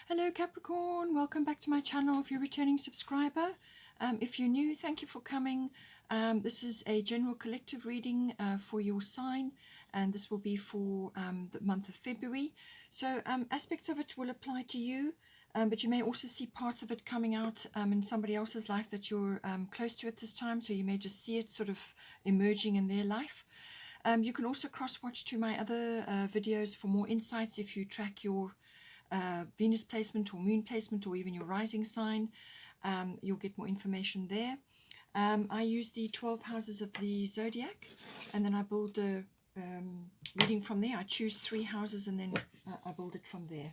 Hello Capricorn, welcome back to my channel if you're a returning subscriber. If you're new, thank you for coming. This is a general collective reading for your sign, and this will be for the month of February. So aspects of it will apply to you, but you may also see parts of it coming out in somebody else's life that you're close to at this time, so you may just see it sort of emerging in their life. You can also cross-watch to my other videos for more insights if you track your Venus placement or moon placement or even your rising sign. You'll get more information there. I use the 12 houses of the zodiac, and then I build the reading from there. I choose 3 houses and then I build it from there.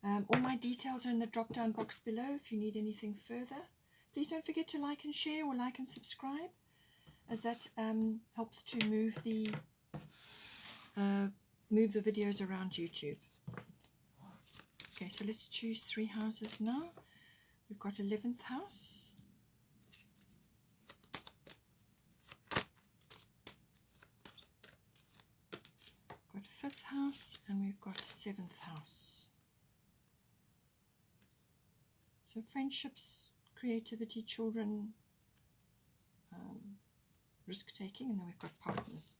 All my details are in the drop down box below if you need anything further. Please don't forget to like and share or like and subscribe, as that helps to move the videos around YouTube. Okay, so let's choose 3 houses now. We've got 11th house, got 5th house, and we've got 7th house. So friendships, creativity, children, risk-taking, and then we've got partners.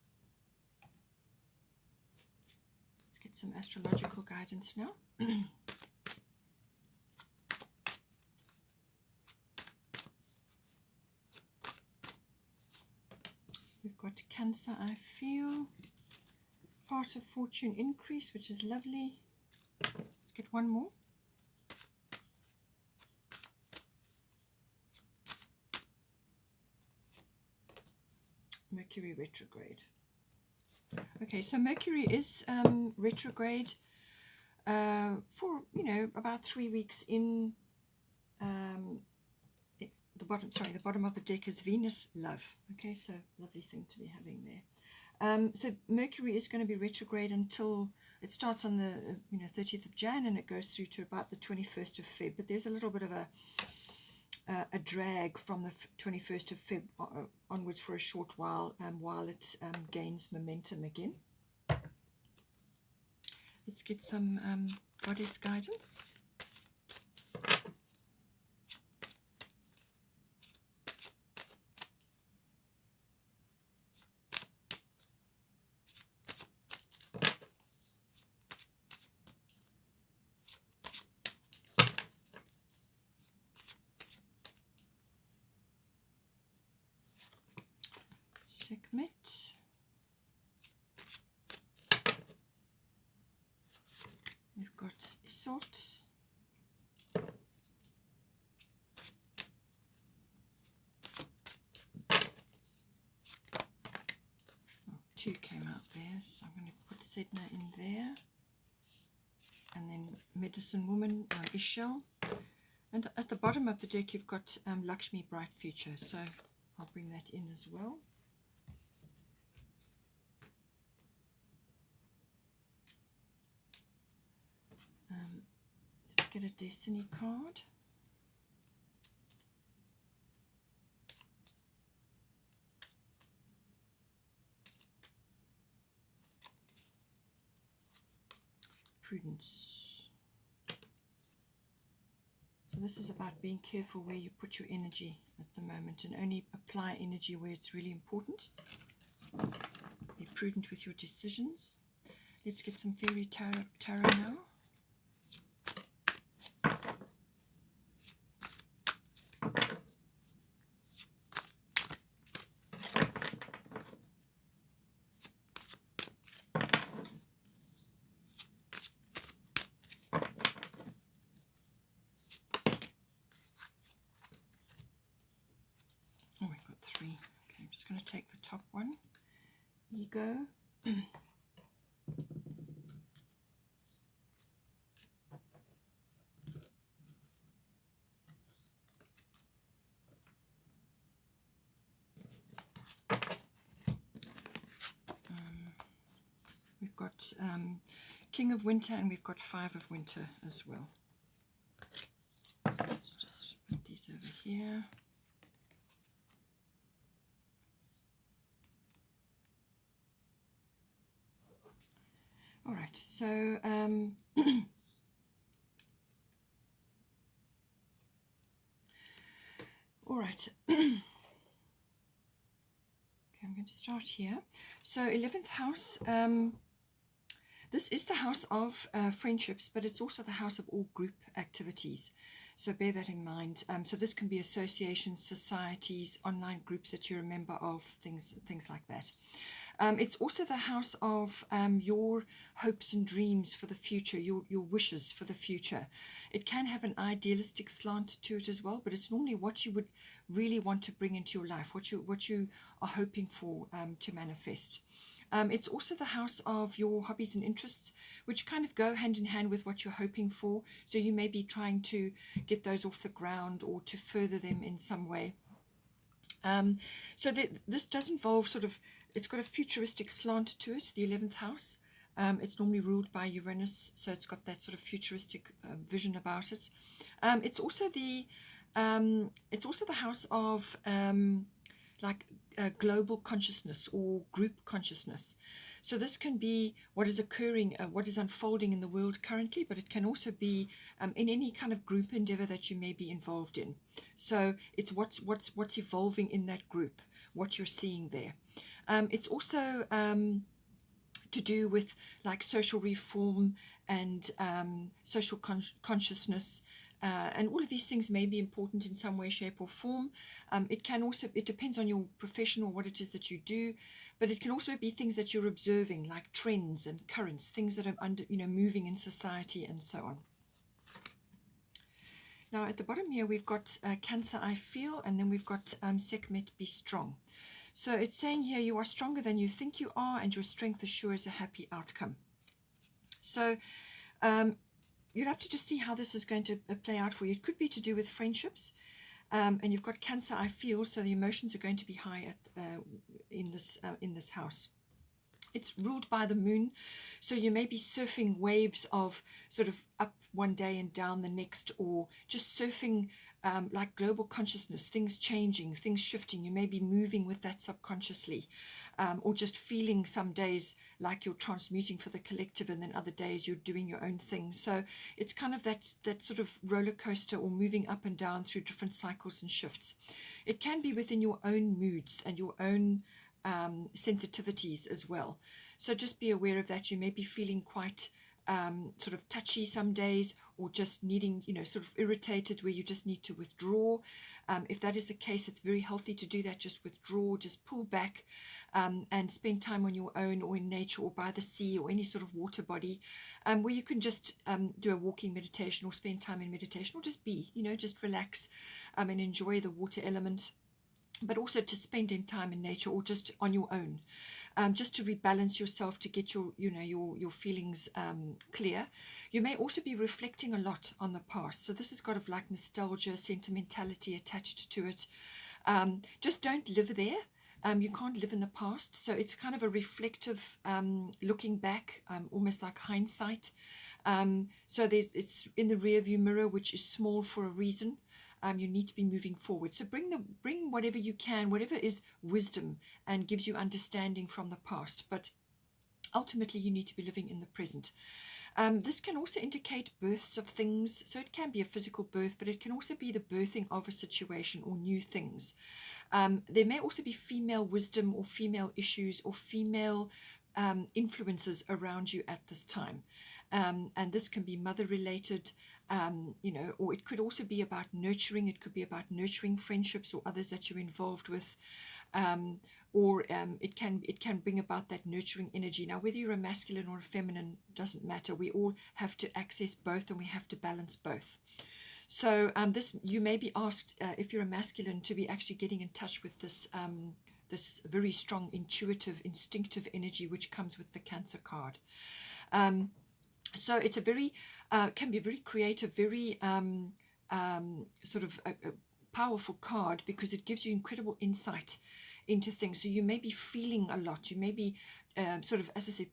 Let's get some astrological guidance now. We've got Cancer, I feel. Part of fortune increase, which is lovely. Let's get one more. Mercury retrograde. Okay, so Mercury is retrograde for, about 3 weeks in the bottom of the deck is Venus, love. Okay, so lovely thing to be having there. So Mercury is going to be retrograde until it starts on the 30th of Jan, and it goes through to about the 21st of Feb. But there's a little bit of a drag from the 21st of Feb onwards for a short while it gains momentum again. Let's get some goddess guidance. Sekhmet. We've got Isolt. Oh, 2 came out there, so I'm going to put Sedna in there. And then Medicine Woman, Ishel. And at the bottom of the deck you've got Lakshmi, Bright Future, so I'll bring that in as well. Let's get a Destiny card. Prudence. So this is about being careful where you put your energy at the moment, and only apply energy where it's really important. Be prudent with your decisions. Let's get some fairy tarot now. Oh, we've got 3. Okay, I'm just going to take the top one. Ego. We've got King of Winter, and we've got 5 of Winter as well. So let's just put these over here. All right, so right. Okay, I'm going to start here. So 11th house, this is the house of friendships, but it's also the house of all group activities. So bear that in mind. So this can be associations, societies, online groups that you're a member of, things like that. It's also the house of your hopes and dreams for the future, your wishes for the future. It can have an idealistic slant to it as well, but it's normally what you would really want to bring into your life, what you are hoping for to manifest. It's also the house of your hobbies and interests, which kind of go hand in hand with what you're hoping for. So you may be trying to get those off the ground or to further them in some way. So this does involve sort of, it's got a futuristic slant to it, the 11th house. It's normally ruled by Uranus, so it's got that sort of futuristic vision about it. It's also the house of global consciousness or group consciousness. So this can be what is occurring, what is unfolding in the world currently, but it can also be in any kind of group endeavor that you may be involved in. So it's what's evolving in that group, what you're seeing there. It's also to do with like social reform and social consciousness. And all of these things may be important in some way, shape, or form. It can also, it depends on your profession or what it is that you do, but it can also be things that you're observing, like trends and currents, things that are moving in society and so on. Now at the bottom here we've got Cancer, I feel, and then we've got Sekhmet, be strong. So it's saying here, you are stronger than you think you are, and your strength assures a happy outcome. So you'll have to just see how this is going to play out for you. It could be to do with friendships, and you've got Cancer, I feel, so the emotions are going to be high in this house. It's ruled by the moon, so you may be surfing waves of sort of up one day and down the next, or just surfing like global consciousness, things changing, things shifting. You may be moving with that subconsciously, or just feeling some days like you're transmuting for the collective, and then other days you're doing your own thing. So it's kind of that sort of roller coaster, or moving up and down through different cycles and shifts. It can be within your own moods and your own sensitivities as well. So just be aware of that. You may be feeling quite sort of touchy some days, or just needing, sort of irritated, where you just need to withdraw. If that is the case, it's very healthy to do that. Just withdraw, just pull back, and spend time on your own, or in nature, or by the sea, or any sort of water body, where you can just do a walking meditation, or spend time in meditation, or just be, just relax and enjoy the water element. But also to spend in time in nature, or just on your own, just to rebalance yourself, to get your feelings clear. You may also be reflecting a lot on the past, so this has got of like nostalgia, sentimentality attached to it. Just don't live there. You can't live in the past, so it's kind of a reflective looking back, almost like hindsight. So it's in the rear view mirror, which is small for a reason. You need to be moving forward. So bring whatever you can, whatever is wisdom and gives you understanding from the past. But ultimately, you need to be living in the present. This can also indicate births of things. So it can be a physical birth, but it can also be the birthing of a situation or new things. There may also be female wisdom, or female issues, or female influences around you at this time. And this can be mother related, or it could also be about nurturing. It could be about nurturing friendships or others that you're involved with, or it can bring about that nurturing energy. Now, whether you're a masculine or a feminine doesn't matter. We all have to access both, and we have to balance both. So you may be asked, if you're a masculine, to be actually getting in touch with this this very strong intuitive, instinctive energy which comes with the Cancer card. So it's a very can be a very creative, very sort of a powerful card, because it gives you incredible insight into things. So you may be feeling a lot. You may be sort of, as I said,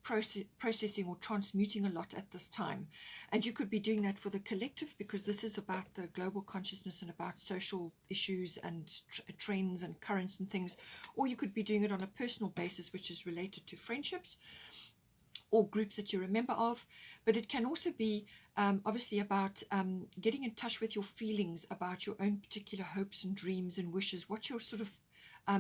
processing or transmuting a lot at this time. And you could be doing that for the collective, because this is about the global consciousness and about social issues and trends and currents and things. Or you could be doing it on a personal basis, which is related to friendships. or groups that you're a member of, but it can also be obviously about getting in touch with your feelings about your own particular hopes and dreams and wishes, what you're sort of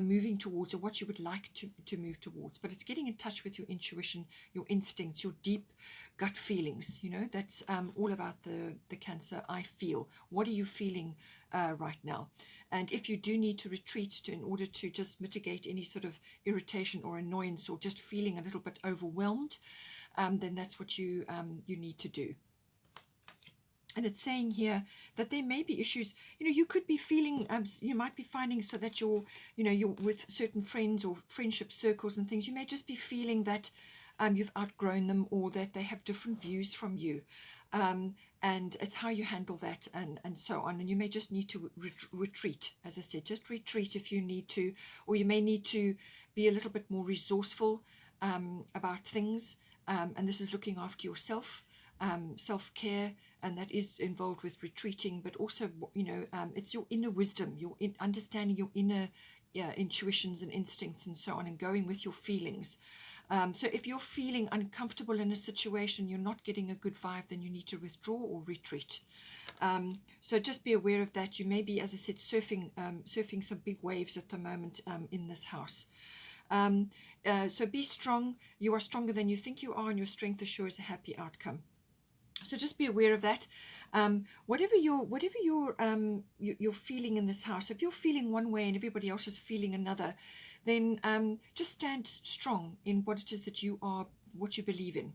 moving towards, or what you would like to move towards. But it's getting in touch with your intuition, your instincts, your deep gut feelings. That's all about the Cancer. I feel. What are you feeling right now? And if you do need to retreat in order to just mitigate any sort of irritation or annoyance, or just feeling a little bit overwhelmed, then that's what you need to do. And it's saying here that there may be issues. You could be feeling, you might be finding so that you're with certain friends or friendship circles and things, you may just be feeling that you've outgrown them, or that they have different views from you. And it's how you handle that, and so on. And you may just need to retreat, as I said, just retreat if you need to, or you may need to be a little bit more resourceful about things. And this is looking after yourself, self-care, and that is involved with retreating, but also, it's your inner wisdom, your understanding your inner intuitions and instincts and so on, and going with your feelings. So if you're feeling uncomfortable in a situation, you're not getting a good vibe, then you need to withdraw or retreat. So just be aware of that. You may be, as I said, surfing some big waves at the moment in this house. So be strong. You are stronger than you think you are, and your strength assures a happy outcome. So just be aware of that. Whatever you're feeling in this house, if you're feeling one way and everybody else is feeling another, then just stand strong in what it is that you are, what you believe in.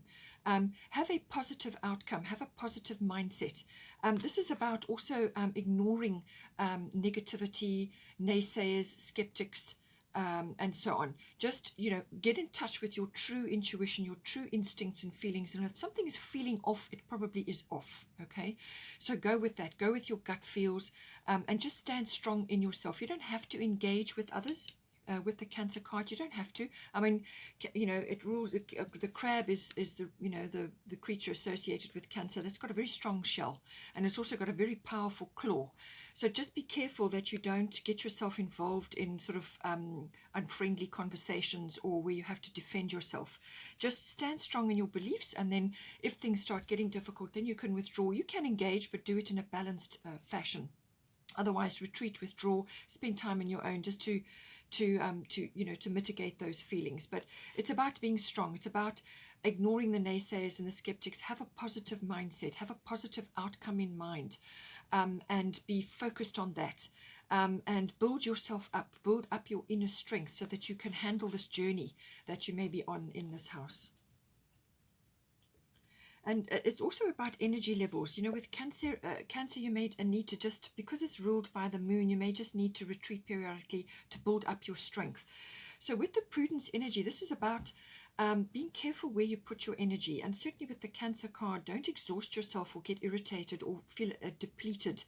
Have a positive outcome. Have a positive mindset. This is about also ignoring negativity, naysayers, skeptics, and so on. Just, get in touch with your true intuition, your true instincts and feelings. And if something is feeling off, it probably is off. Okay. So go with that. Go with your gut feels, and just stand strong in yourself. You don't have to engage with others. With the Cancer card, you don't have to. I mean, it rules. The crab is the creature associated with Cancer. That's got a very strong shell, and it's also got a very powerful claw. So just be careful that you don't get yourself involved in sort of unfriendly conversations, or where you have to defend yourself. Just stand strong in your beliefs, and then if things start getting difficult, then you can withdraw. You can engage, but do it in a balanced fashion. Otherwise, retreat, withdraw, spend time on your own, just to mitigate those feelings. But it's about being strong. It's about ignoring the naysayers and the skeptics. Have a positive mindset. Have a positive outcome in mind, and be focused on that. And build yourself up. Build up your inner strength so that you can handle this journey that you may be on in this house. And it's also about energy levels. With Cancer, you may need to just, because it's ruled by the moon, you may just need to retreat periodically to build up your strength. So with the Prudence energy, this is about being careful where you put your energy. And certainly with the Cancer card, don't exhaust yourself or get irritated or feel depleted,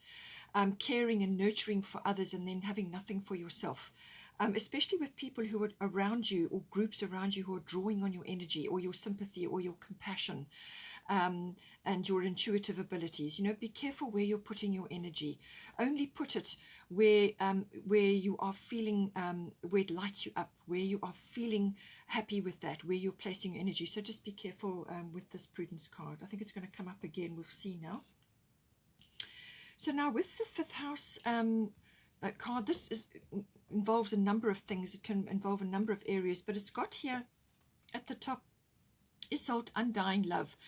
caring and nurturing for others and then having nothing for yourself. Especially with people who are around you, or groups around you who are drawing on your energy or your sympathy or your compassion, and your intuitive abilities. Be careful where you're putting your energy. Only put it where you are feeling, where it lights you up, where you are feeling happy with that, where you're placing your energy. So just be careful with this Prudence card. I think it's going to come up again. We'll see now. So now with the fifth house card, this involves a number of things. It can involve a number of areas, but it's got here at the top, Isolde, undying love.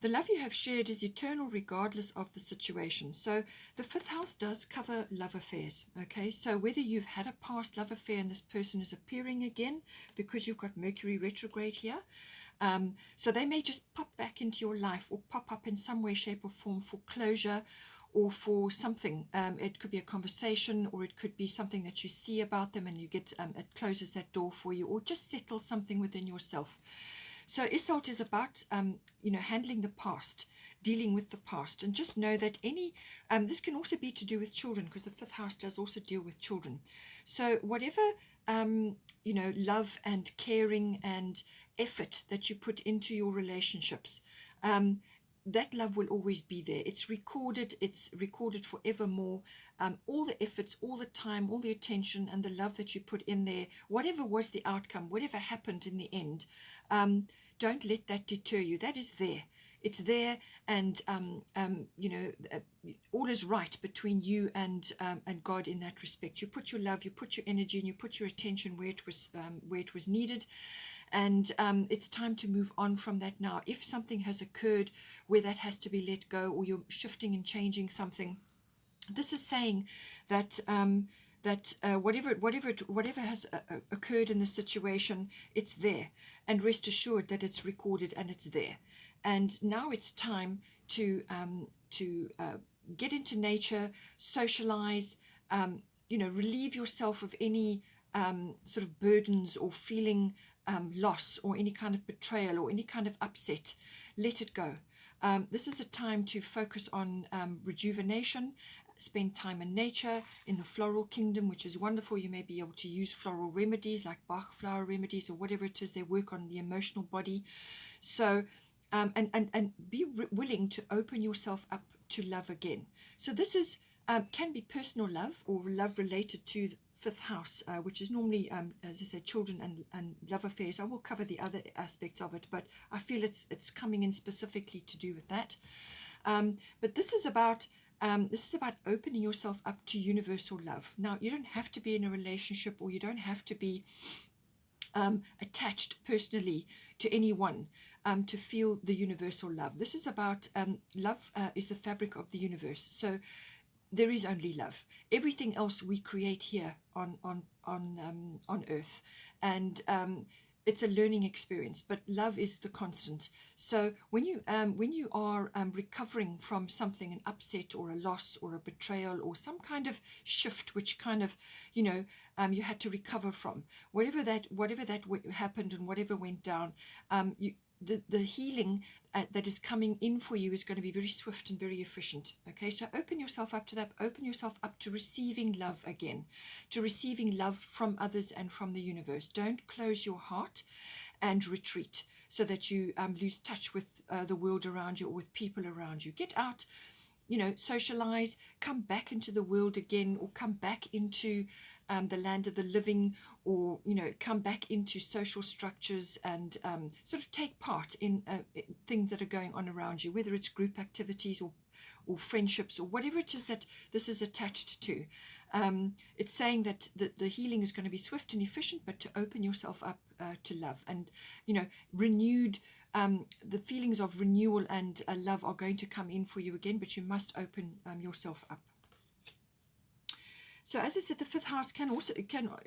The love you have shared is eternal regardless of the situation. So the fifth house does cover love affairs. Okay, so whether you've had a past love affair and this person is appearing again because you've got Mercury retrograde here, so they may just pop back into your life or pop up in some way, shape or form for closure, or for something. It could be a conversation, or it could be something that you see about them and you get, it closes that door for you, or just settle something within yourself. So Isolde is about, handling the past, dealing with the past. And just know that this can also be to do with children, because the fifth house does also deal with children. So whatever, love and caring and effort that you put into your relationships, that love will always be there. It's recorded forevermore. All the efforts, all the time, all the attention and the love that you put in there, whatever was the outcome, whatever happened in the end, don't let that deter you. That is there. It's there, and all is right between you and God in that respect. You put your love, you put your energy, and you put your attention where it was needed, and it's time to move on from that now. If something has occurred where that has to be let go, or you're shifting and changing something, this is saying that whatever has occurred in the situation, it's there, and rest assured that it's recorded and it's there. And now it's time to get into nature, socialize, relieve yourself of any sort of burdens or feeling loss or any kind of betrayal or any kind of upset. Let it go. This is a time to focus on rejuvenation, spend time in nature, in the floral kingdom, which is wonderful. You may be able to use floral remedies like Bach flower remedies or whatever it is. They work on the emotional body. So, and be willing to open yourself up to love again. So this is can be personal love or love related to the fifth house, which is normally, as I said, children and love affairs. I will cover the other aspects of it, but I feel it's coming in specifically to do with that. But this is about opening yourself up to universal love. Now, you don't have to be in a relationship, or you don't have to be attached personally to anyone to feel the universal love. This is about love is the fabric of the universe. So there is only love. Everything else we create here on Earth, and it's a learning experience. But love is the constant. So when you are recovering from something, an upset or a loss or a betrayal or some kind of shift, which kind of you had to recover from, whatever that happened and whatever went down, the healing that is coming in for you is going to be very swift and very efficient. Okay, so open yourself up to that. Open yourself up to receiving love again, to receiving love from others and from the universe. Don't close your heart and retreat so that you lose touch with the world around you or with people around you. Get out, socialize, come back into the world again, or come back into the land of the living, or come back into social structures and sort of take part in things that are going on around you, whether it's group activities or friendships or whatever it is that this is attached to. It's saying that the healing is going to be swift and efficient, but to open yourself up to love and renewed. The feelings of renewal and love are going to come in for you again, but you must open yourself up. So as I said, the fifth house can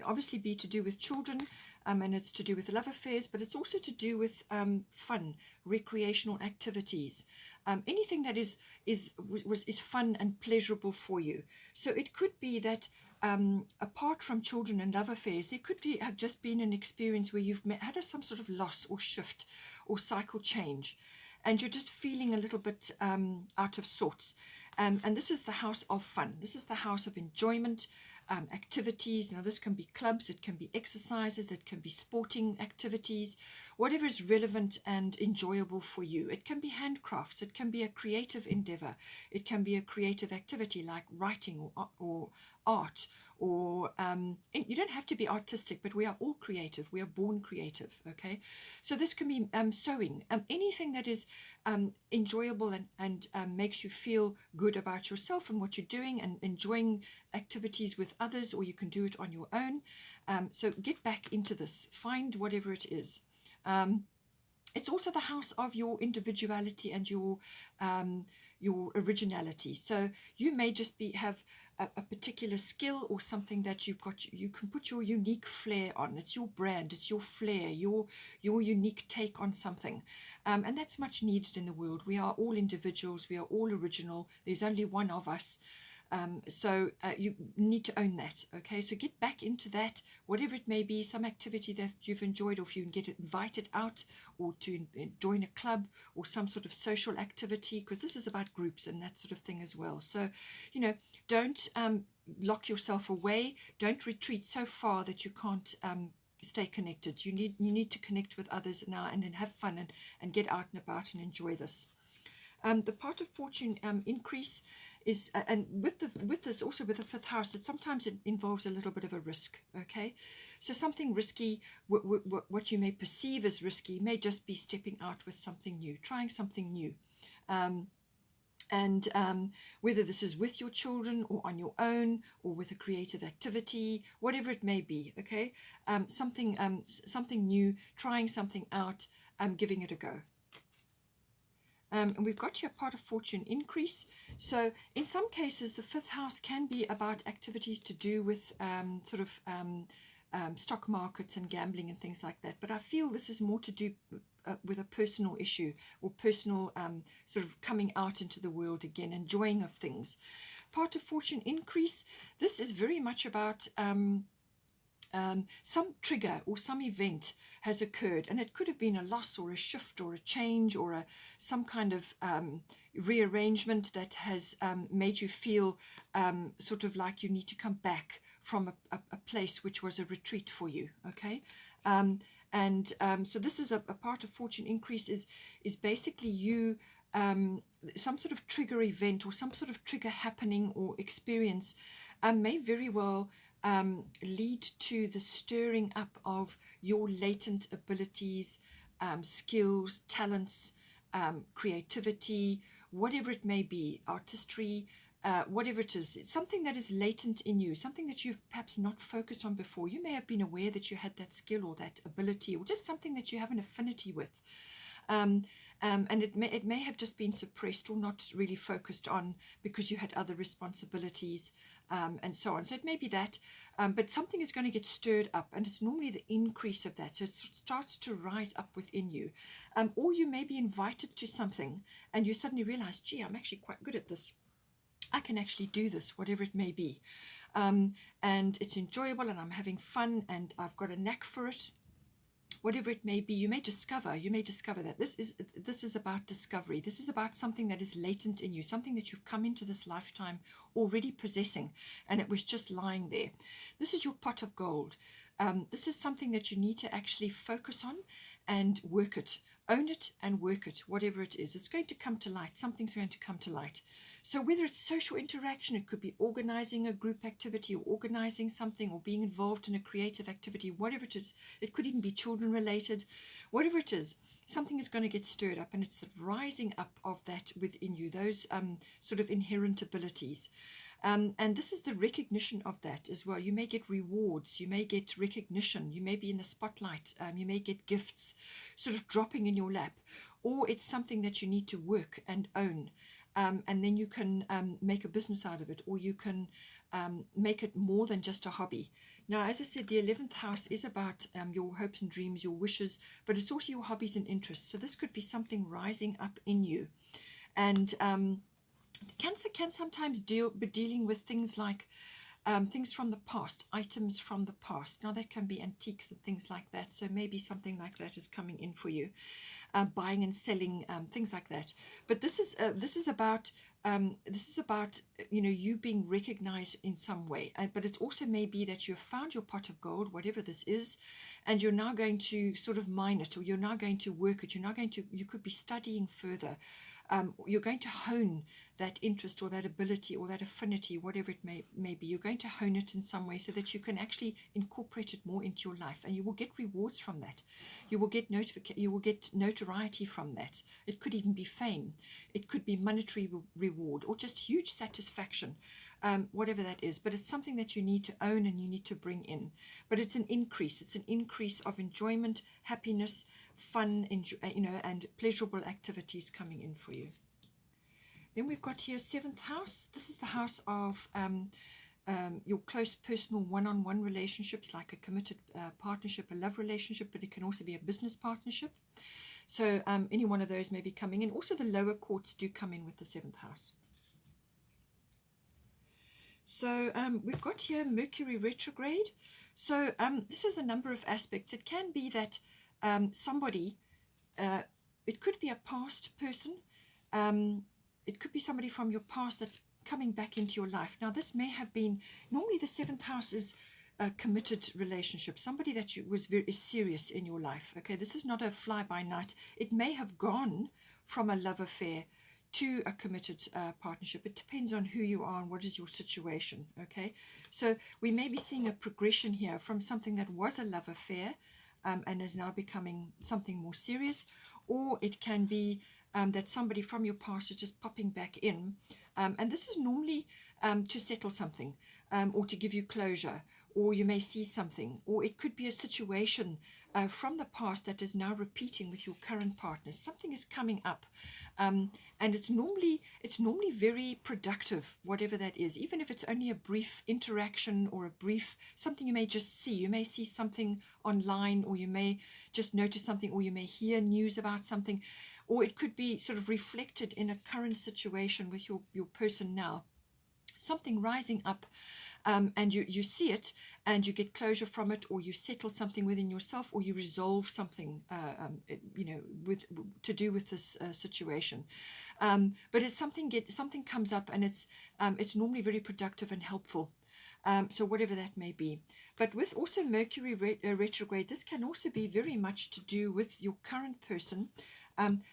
obviously be to do with children, and it's to do with love affairs, but it's also to do with fun, recreational activities, anything that is fun and pleasurable for you. So it could be that apart from children and love affairs, there could have just been an experience where you've had some sort of loss or shift or cycle change, and you're just feeling a little bit out of sorts. And this is the house of fun. This is the house of enjoyment, activities. Now, this can be clubs, it can be exercises, it can be sporting activities, whatever is relevant and enjoyable for you. It can be handcrafts, it can be a creative endeavor, it can be a creative activity like writing or art, or you don't have to be artistic, but we are all creative. We are born creative. Okay, so this can be sewing, anything that is enjoyable and makes you feel good about yourself and what you're doing, and enjoying activities with others, or you can do it on your own. So get back into this. Find whatever it is. It's also the house of your individuality and your originality. So you may just have a particular skill or something that you can put your unique flair on. It's your brand, it's your flair, your unique take on something. And that's much needed in the world. We are all individuals, we are all original. There's only one of us. So you need to own that. Okay, so get back into that, whatever it may be, some activity that you've enjoyed, or if you can get invited out or to join a club or some sort of social activity, because this is about groups and that sort of thing as well. So, don't lock yourself away. Don't retreat so far that you can't stay connected. You need to connect with others now and have fun and get out and about and enjoy this. The part of fortune increase is, and with this also with the fifth house, sometimes it involves a little bit of a risk. Okay, so something risky, what you may perceive as risky, may just be stepping out with something new, trying something new. And whether this is with your children or on your own or with a creative activity, whatever it may be, okay, something new, trying something out, giving it a go. And we've got here part of fortune increase. So in some cases, the fifth house can be about activities to do with stock markets and gambling and things like that. But I feel this is more to do with a personal issue or personal sort of coming out into the world again, enjoying of things. Part of fortune increase, this is very much about some trigger or some event has occurred, and it could have been a loss or a shift or a change or some kind of rearrangement that has made you feel sort of like you need to come back from a place which was a retreat for you. Okay, so this is a part of fortune increase is basically you some sort of trigger event or some sort of trigger happening or experience may very well lead to the stirring up of your latent abilities, skills, talents, creativity, whatever it may be, artistry, whatever it is. It's something that is latent in you, something that you've perhaps not focused on before. You may have been aware that you had that skill or that ability or just something that you have an affinity with. And it may have just been suppressed or not really focused on because you had other responsibilities and so on. So it may be that, but something is going to get stirred up, and it's normally the increase of that. So it starts to rise up within you. Or you may be invited to something and you suddenly realize, gee, I'm actually quite good at this. I can actually do this, whatever it may be. And it's enjoyable and I'm having fun and I've got a knack for it. Whatever it may be, you may discover that this is about discovery. This is about something that is latent in you, something that you've come into this lifetime already possessing, and it was just lying there. This is your pot of gold. This is something that you need to actually focus on and work it, own it and work it, whatever it is. It's going to come to light. Something's going to come to light. So whether it's social interaction, it could be organizing a group activity or organizing something or being involved in a creative activity, whatever it is. It could even be children related, whatever it is. Something is going to get stirred up, and it's the rising up of that within you, those sort of inherent abilities. And this is the recognition of that as well. You may get rewards, you may get recognition, you may be in the spotlight, you may get gifts sort of dropping in your lap, or it's something that you need to work and own. And then you can make a business out of it, or you can make it more than just a hobby. Now, as I said, the 11th house is about your hopes and dreams, your wishes, but it's also your hobbies and interests. So this could be something rising up in you. And Cancer can sometimes be dealing with things like things from the past, items from the past. Now, that can be antiques and things like that. So maybe something like that is coming in for you. Buying and selling, things like that. But this is about you being recognized in some way. But it also may be that you've found your pot of gold, whatever this is, and you're now going to sort of mine it, or you're now going to work it. You could be studying further. You're going to hone that interest or that ability or that affinity, whatever it may be. You're going to hone it in some way so that you can actually incorporate it more into your life, and you will get rewards from that. You will get notoriety from that. It could even be fame. It could be monetary reward or just huge satisfaction, whatever that is. But it's something that you need to own and you need to bring in. But it's an increase. It's an increase of enjoyment, happiness, fun, and pleasurable activities coming in for you. Then we've got here 7th house. This is the house of your close personal one-on-one relationships, like a committed partnership, a love relationship, but it can also be a business partnership. So any one of those may be coming in. Also, the lower courts do come in with the 7th house. So we've got here Mercury retrograde. So this is a number of aspects. It can be that somebody, it could be a past person, it could be somebody from your past that's coming back into your life. Now, this may have been, normally the 7th house is a committed relationship, somebody that was very serious in your life. Okay, this is not a fly-by-night. It may have gone from a love affair to a committed partnership. It depends on who you are and what is your situation, okay? So we may be seeing a progression here from something that was a love affair and is now becoming something more serious, or it can be that somebody from your past is just popping back in. And this is normally to settle something or to give you closure, or you may see something, or it could be a situation from the past that is now repeating with your current partner. Something is coming up, and it's normally very productive, whatever that is, even if it's only a brief interaction or a brief something you may just see. You may see something online, or you may just notice something, or you may hear news about something, or it could be sort of reflected in a current situation with your person now. Something rising up, and you see it, and you get closure from it, or you settle something within yourself, or you resolve something, with to do with this situation. But it's something comes up, and it's normally very productive and helpful. So whatever that may be. But with also Mercury retrograde, this can also be very much to do with your current person.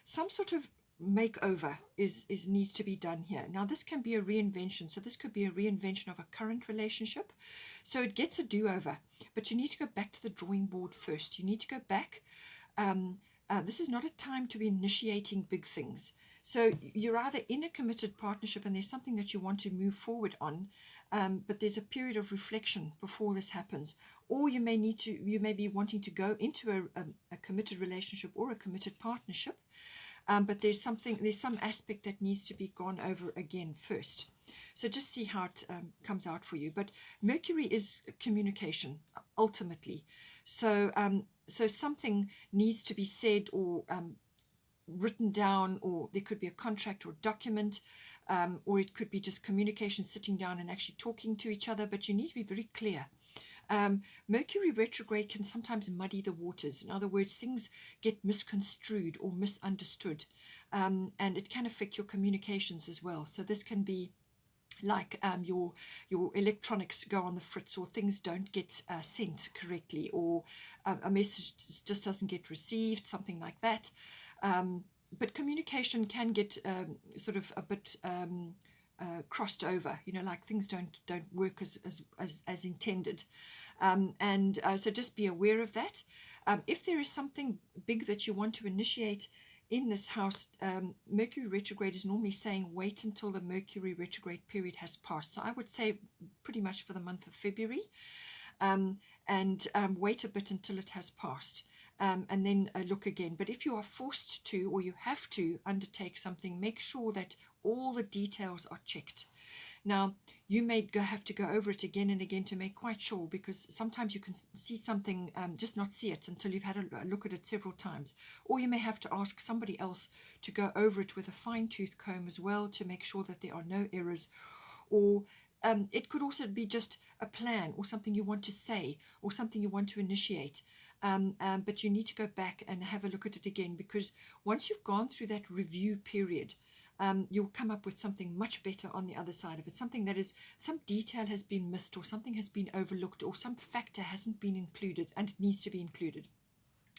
Some sort of makeover needs to be done here. Now this can be a reinvention, so this could be a reinvention of a current relationship, so it gets a do-over, but you need to go back to the drawing board first. You need to go back. This is not a time to be initiating big things. So you're either in a committed partnership and there's something that you want to move forward on, but there's a period of reflection before this happens, or you may be wanting to go into a committed relationship or a committed partnership. But there's some aspect that needs to be gone over again first. So just see how it comes out for you. But Mercury is communication, ultimately. So something needs to be said or written down, or there could be a contract or document, or it could be just communication, sitting down and actually talking to each other. But you need to be very clear. Mercury retrograde can sometimes muddy the waters. In other words, things get misconstrued or misunderstood, and it can affect your communications as well. So this can be like your electronics go on the fritz, or things don't get sent correctly, or a message just doesn't get received, something like that. But communication can get sort of a bit crossed over, like things don't work as intended, so just be aware of that. If there is something big that you want to initiate in this house, Mercury retrograde is normally saying wait until the Mercury retrograde period has passed. So I would say pretty much for the month of February, and wait a bit until it has passed. And then look again. But if you are forced to, or you have to undertake something, make sure that all the details are checked. Now, you may have to go over it again and again to make quite sure, because sometimes you can see something, just not see it until you've had a look at it several times. Or you may have to ask somebody else to go over it with a fine-tooth comb as well, to make sure that there are no errors. Or it could also be just a plan, or something you want to say, or something you want to initiate. But you need to go back and have a look at it again, because once you've gone through that review period, you'll come up with something much better on the other side of it. Something that is, some detail has been missed, or something has been overlooked, or some factor hasn't been included and it needs to be included.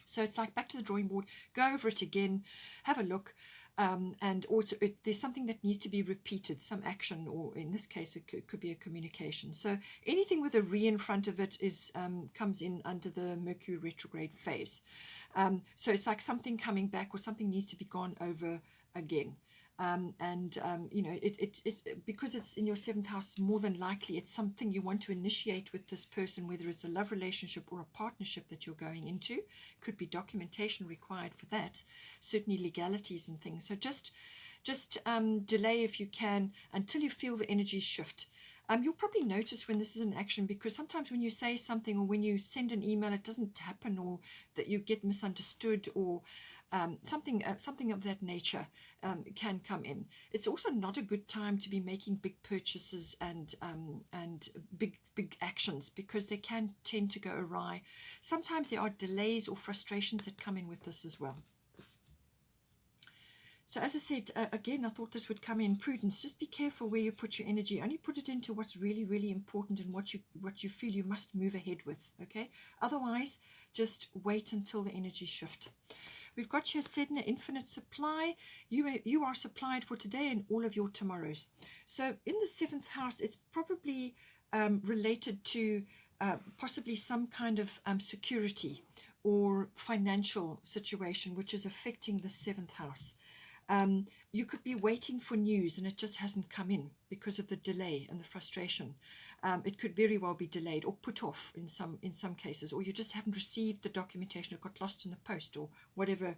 So it's like back to the drawing board, go over it again, have a look. And also there's something that needs to be repeated, some action, or in this case it could be a communication. So anything with a re in front of it comes in under the Mercury retrograde phase. So it's like something coming back, or something needs to be gone over again. It's because it's in your 7th house, more than likely it's something you want to initiate with this person, whether it's a love relationship or a partnership that you're going into. Could be documentation required for that, certainly legalities and things. So just delay if you can until you feel the energies shift. You'll probably notice when this is in action, because sometimes when you say something, or when you send an email, it doesn't happen, or that you get misunderstood, or something of that nature can come in. It's also not a good time to be making big purchases and big actions, because they can tend to go awry. Sometimes there are delays or frustrations that come in with this as well. So as I said, again, I thought this would come in prudence. Just be careful where you put your energy. Only put it into what's really, really important and what you feel you must move ahead with, okay? Otherwise, just wait until the energies shift. We've got here Sedna, infinite supply. You are supplied for today and all of your tomorrows. So in the 7th house, it's probably related to possibly some kind of security or financial situation which is affecting the 7th house. You could be waiting for news and it just hasn't come in because of the delay and the frustration. It could very well be delayed or put off in some cases, or you just haven't received the documentation, it got lost in the post, or whatever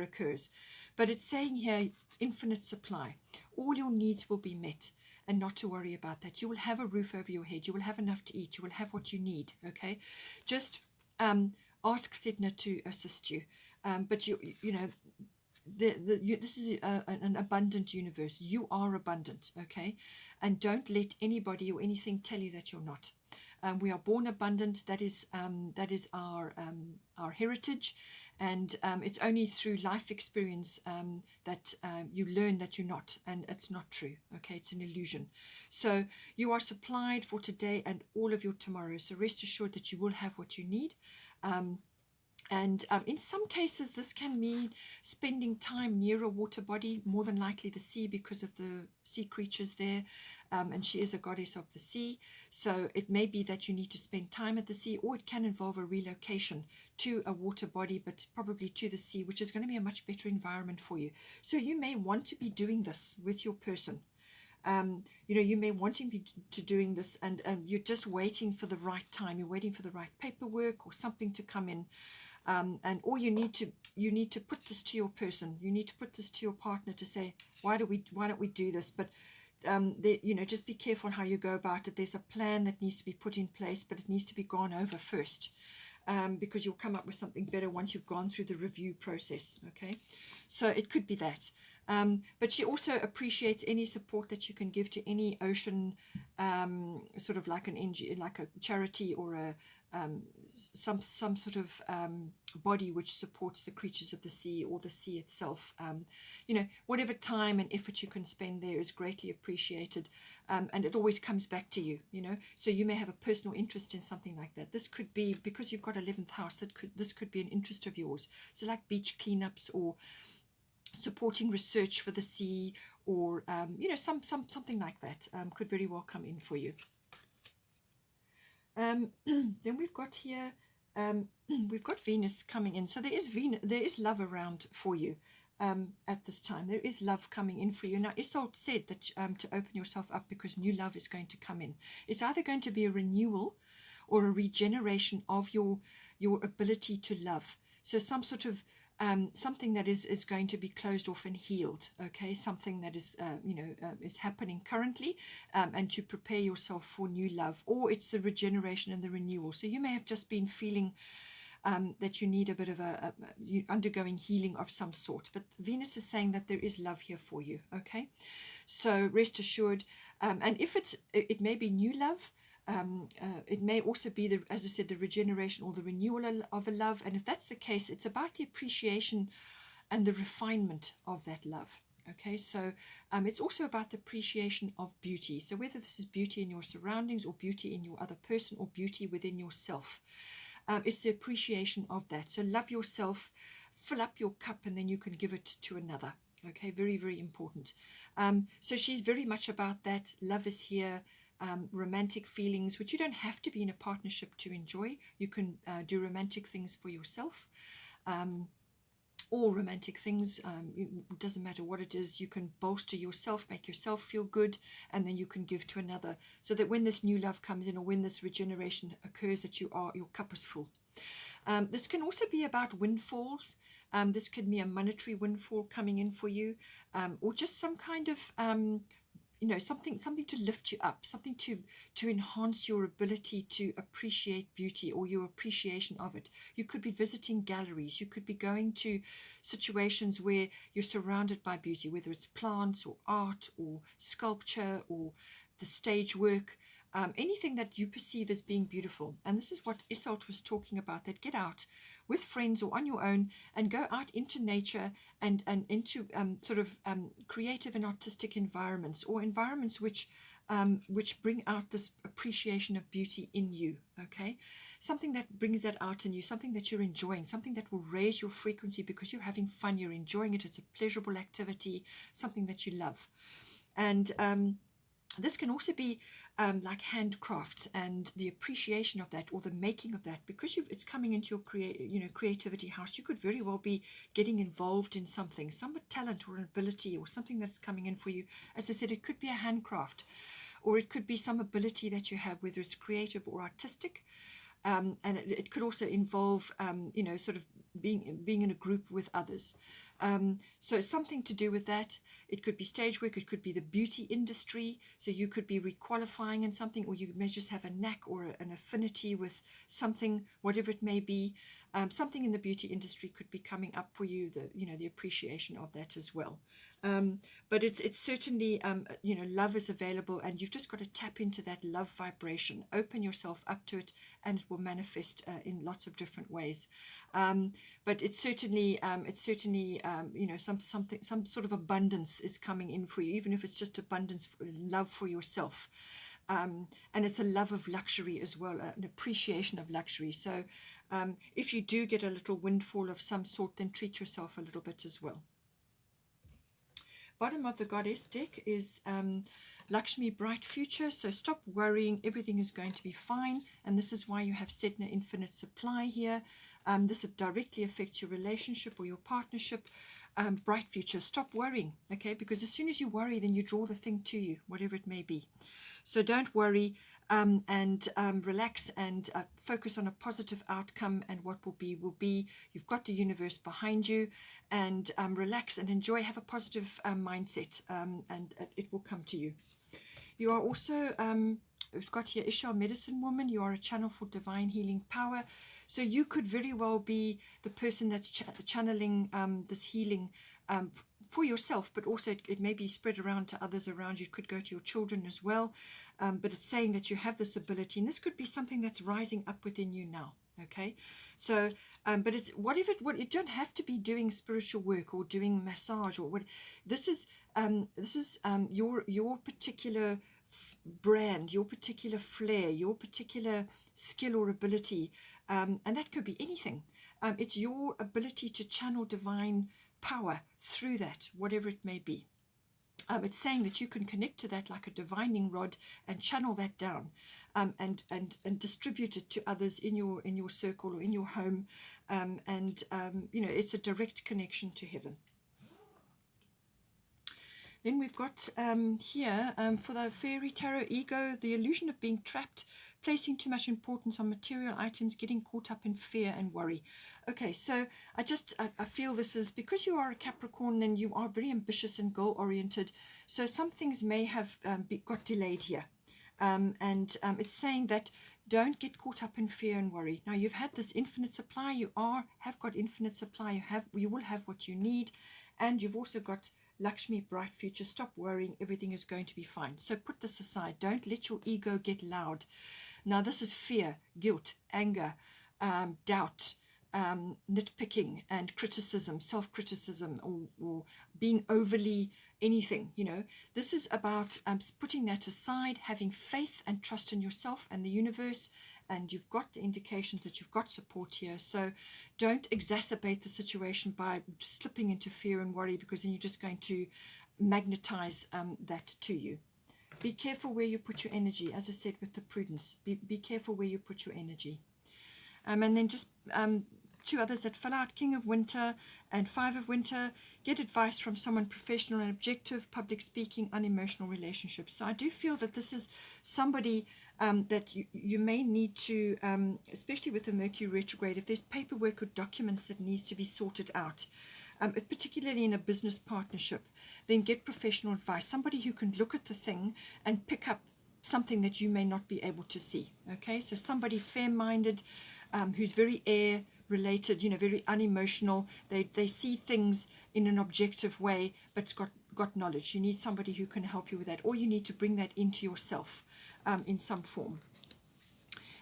occurs. But it's saying here, infinite supply. All your needs will be met, and not to worry about that. You will have a roof over your head. You will have enough to eat. You will have what you need. Okay, just ask Sedna to assist you. But you know. This is an abundant universe. You are abundant, okay? And don't let anybody or anything tell you that you're not. We are born abundant. That is our heritage, and it's only through life experience that you learn that you're not, and it's not true. Okay, it's an illusion. So you are supplied for today and all of your tomorrows. So rest assured that you will have what you need. And in some cases, this can mean spending time near a water body, more than likely the sea, because of the sea creatures there. And she is a goddess of the sea. So it may be that you need to spend time at the sea, or it can involve a relocation to a water body, but probably to the sea, which is going to be a much better environment for you. So you may want to be doing this with your person. You may wanting to doing this, and you're just waiting for the right time. You're waiting for the right paperwork or something to come in. Or you need to put this to your person. You need to put this to your partner to say, why don't we do this? But just be careful how you go about it. There's a plan that needs to be put in place, but it needs to be gone over first, because you'll come up with something better once you've gone through the review process. Okay, so it could be that. But she also appreciates any support that you can give to any ocean, sort of like an NGO, like a charity, or a some sort of body which supports the creatures of the sea, or the sea itself. Whatever time and effort you can spend there is greatly appreciated, and it always comes back to you. So you may have a personal interest in something like that. This could be because you've got 11th house. This could be an interest of yours. So like beach cleanups, or supporting research for the sea, or something like that could very well come in for you. Then we've got here, we've got Venus coming in. So there is love around for you at this time. There is love coming in for you. Now, Isolde said that to open yourself up, because new love is going to come in. It's either going to be a renewal or a regeneration of your ability to love. So some sort of something that is going to be closed off and healed. Okay, something that is is happening currently, and to prepare yourself for new love, or it's the regeneration and the renewal. So you may have just been feeling that you need a bit of you're undergoing healing of some sort, but Venus is saying that there is love here for you. Okay, so rest assured, and if it may be new love. It may also be, as I said, the regeneration or the renewal of a love. And if that's the case, it's about the appreciation and the refinement of that love. Okay, so it's also about the appreciation of beauty. So whether this is beauty in your surroundings, or beauty in your other person, or beauty within yourself, it's the appreciation of that. So love yourself, fill up your cup, and then you can give it to another. Okay, very, very important. So she's very much about that. Love is here. Romantic feelings, which you don't have to be in a partnership to enjoy. You can do romantic things for yourself, or romantic things. It doesn't matter what it is. You can bolster yourself, make yourself feel good, and then you can give to another, so that when this new love comes in, or when this regeneration occurs, that your cup is full. This can also be about windfalls. This could be a monetary windfall coming in for you, or just some kind of something to lift you up, something to enhance your ability to appreciate beauty, or your appreciation of it. You could be visiting galleries. You could be going to situations where you're surrounded by beauty, whether it's plants, or art, or sculpture, or the stage work, anything that you perceive as being beautiful. And this is what Isolde was talking about, that get out with friends or on your own, and go out into nature and into sort of creative and artistic environments, or environments which bring out this appreciation of beauty in you, okay? Something that brings that out in you, something that you're enjoying, something that will raise your frequency because you're having fun, you're enjoying it, it's a pleasurable activity, something that you love. And this can also be like handcrafts and the appreciation of that, or the making of that, because it's coming into your creativity house. You could very well be getting involved in something, some talent or an ability or something that's coming in for you. As I said, it could be a handcraft, or it could be some ability that you have, whether it's creative or artistic. And it could also involve, sort of being in a group with others. So something to do with that. It could be stage work, it could be the beauty industry, so you could be requalifying in something, or you may just have a knack or an affinity with something, whatever it may be. Something in the beauty industry could be coming up for you, the appreciation of that as well. But it's certainly, love is available, and you've just got to tap into that love vibration, open yourself up to it, and it will manifest in lots of different ways. But it's certainly some sort of abundance is coming in for you, even if it's just abundance, love for yourself. And it's a love of luxury as well, an appreciation of luxury. So if you do get a little windfall of some sort, then treat yourself a little bit as well. Bottom of the goddess deck is Lakshmi, bright future. So stop worrying, everything is going to be fine. And this is why you have Sedna, infinite supply here. This directly affects your relationship or your partnership. Bright future, stop worrying, okay? Because as soon as you worry, then you draw the thing to you, whatever it may be. So don't worry, and relax and focus on a positive outcome, and what will be will be. You've got the universe behind you, and relax and enjoy, have a positive mindset, and it will come to you. You are also, we've got here Ishal, medicine woman. You are a channel for divine healing power. So you could very well be the person that's channeling this healing for yourself, but also it may be spread around to others around you. It could go to your children as well. But it's saying that you have this ability, and this could be something that's rising up within you now. Okay, so but it's whatever. You don't have to be doing spiritual work or doing massage or what. This is your particular brand, your particular flair, your particular skill or ability, and that could be anything. It's your ability to channel divine power through that, whatever it may be. It's saying that you can connect to that like a divining rod and channel that down, and distribute it to others in your circle or in your home, it's a direct connection to heaven. Then we've got here for the Fairy Tarot Ego, the illusion of being trapped, placing too much importance on material items, getting caught up in fear and worry. Okay, so I feel this is because you are a Capricorn, then you are very ambitious and goal-oriented. So some things may have got delayed here. It's saying that don't get caught up in fear and worry. Now you've had this infinite supply. You have got infinite supply. You will have what you need, and you've also got Lakshmi, bright future. Stop worrying, everything is going to be fine. So put this aside. Don't let your ego get loud. Now this is fear, guilt, anger, doubt, nitpicking and criticism, self-criticism, or being overly anything. This is about putting that aside, having faith and trust in yourself and the universe, and you've got the indications that you've got support here. So don't exacerbate the situation by slipping into fear and worry, because then you're just going to magnetize that to you. Be careful where you put your energy, as I said, with the prudence. Be careful where you put your energy. And then just two others that fell out, King of Winter and Five of Winter. Get advice from someone professional and objective, public speaking, unemotional relationships. So I do feel that this is somebody that you may need to, especially with the Mercury retrograde, if there's paperwork or documents that needs to be sorted out, particularly in a business partnership, then get professional advice. Somebody who can look at the thing and pick up something that you may not be able to see. Okay, so somebody fair-minded, who's very air related, very unemotional. They see things in an objective way, but it's got knowledge. You need somebody who can help you with that, or you need to bring that into yourself in some form.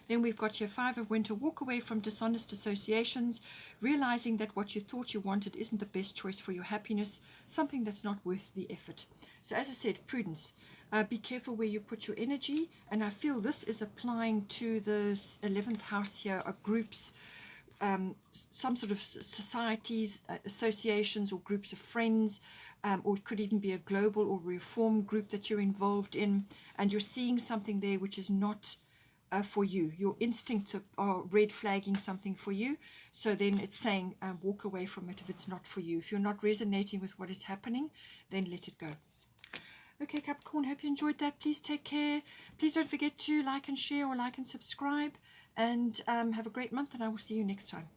Then we've got here 5 of Winter. Walk away from dishonest associations, realizing that what you thought you wanted isn't the best choice for your happiness, something that's not worth the effort. So as I said, prudence. Be careful where you put your energy, and I feel this is applying to the 11th house here, groups, some sort of societies, associations, or groups of friends, or it could even be a global or reform group that you're involved in, and you're seeing something there which is not for you. Your instincts are red flagging something for you, so then it's saying walk away from it if it's not for you. If you're not resonating with what is happening, then let it go. Okay, Capricorn, hope you enjoyed that. Please take care. Please don't forget to like and share, or like and subscribe, and have a great month, and I will see you next time.